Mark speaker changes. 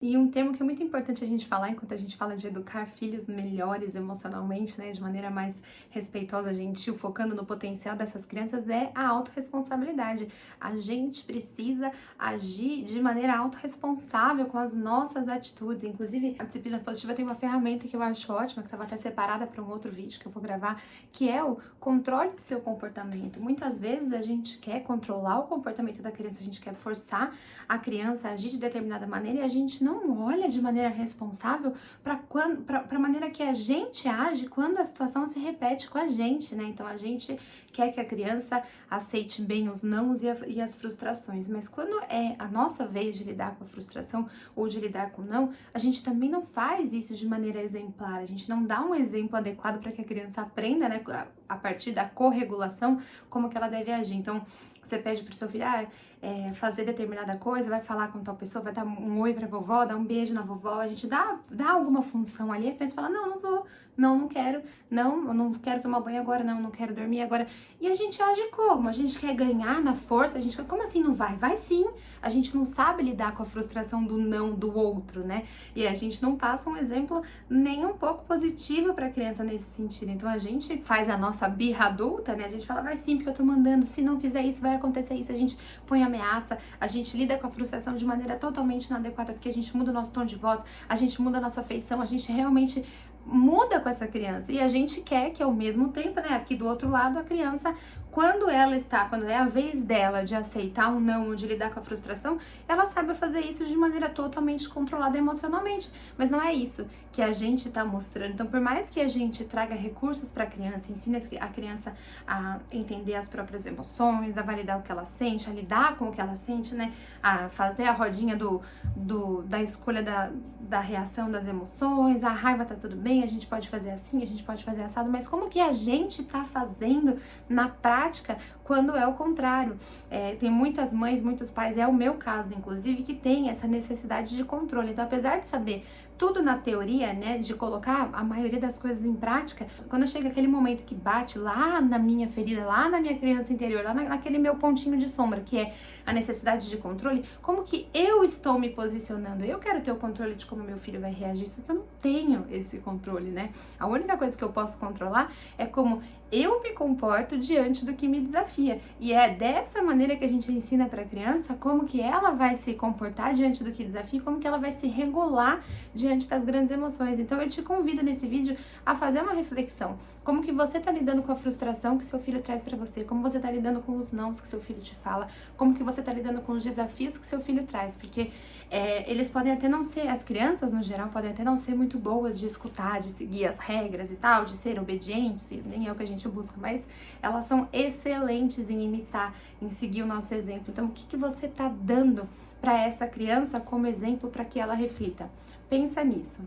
Speaker 1: E um termo que é muito importante a gente falar enquanto a gente fala de educar filhos melhores emocionalmente, né, de maneira mais respeitosa, gentil, focando no potencial dessas crianças, é a autorresponsabilidade. A gente precisa agir de maneira autorresponsável com as nossas atitudes. Inclusive, a disciplina positiva tem uma ferramenta que eu acho ótima, que estava até separada para um outro vídeo que eu vou gravar, que é o controle do seu comportamento. Muitas vezes a gente quer controlar o comportamento da criança, a gente quer forçar a criança a agir de determinada maneira e a gente não olha de maneira responsável para a maneira que a gente age quando a situação se repete com a gente, né? Então a gente quer que a criança aceite bem os nãos e as frustrações, mas quando é a nossa vez de lidar com a frustração ou de lidar com o não, a gente também não faz isso de maneira exemplar, a gente não dá um exemplo adequado para que a criança aprenda, né, a partir da corregulação, como que ela deve agir. Então, você pede pro seu filho, fazer determinada coisa, vai falar com tal pessoa, vai dar um oi pra vovó, dar um beijo na vovó, a gente dá alguma função ali, a criança fala, não vou, não quero, eu não quero tomar banho agora, não quero dormir agora. E a gente age como? A gente quer ganhar na força, a gente quer, como assim não vai? Vai sim, a gente não sabe lidar com a frustração do não do outro, né? E a gente não passa um exemplo nem um pouco positivo pra criança nesse sentido. Então a gente faz a nossa birra adulta, né? A gente fala, vai sim, porque eu tô mandando, se não fizer isso, vai acontecer isso, a gente põe ameaça, a gente lida com a frustração de maneira totalmente inadequada, porque a gente muda o nosso tom de voz, a gente muda a nossa feição, a gente realmente muda com essa criança. E a gente quer que ao mesmo tempo, né, aqui do outro lado, a criança, quando é a vez dela de aceitar um não, de lidar com a frustração, ela saiba fazer isso de maneira totalmente controlada emocionalmente. Mas não é isso que a gente tá mostrando. Então, por mais que a gente traga recursos para a criança, ensine a criança a entender as próprias emoções, a validar o que ela sente, a lidar com o que ela sente, né, a fazer a rodinha da escolha da reação das emoções, a raiva tá tudo bem, a gente pode fazer assim, a gente pode fazer assado, mas como que a gente tá fazendo na prática quando é o contrário? Tem muitas mães, muitos pais, é o meu caso inclusive, que tem essa necessidade de controle. Então, apesar de saber tudo na teoria, né, de colocar a maioria das coisas em prática, quando chega aquele momento que bate lá na minha ferida, lá na minha criança interior, lá naquele meu pontinho de sombra, que é a necessidade de controle, como que eu estou me posicionando? Eu quero ter o controle de como meu filho vai reagir, só que eu não tenho esse controle, né? A única coisa que eu posso controlar é como eu me comporto diante do que me desafia. E é dessa maneira que a gente ensina para a criança como que ela vai se comportar diante do que desafia, como que ela vai se regular diante das grandes emoções. Então eu te convido nesse vídeo a fazer uma reflexão. Como que você tá lidando com a frustração que seu filho traz para você? Como você tá lidando com os nãos que seu filho te fala? Como que você tá lidando com os desafios que seu filho traz? Porque eles podem até não ser, as crianças no geral podem até não ser muito boas de escutar, de seguir as regras e tal, de ser obedientes, nem é o que a gente busca, mas elas são excelentes em imitar, em seguir o nosso exemplo. Então, o que que você tá dando para essa criança como exemplo para que ela reflita? Pensa nisso.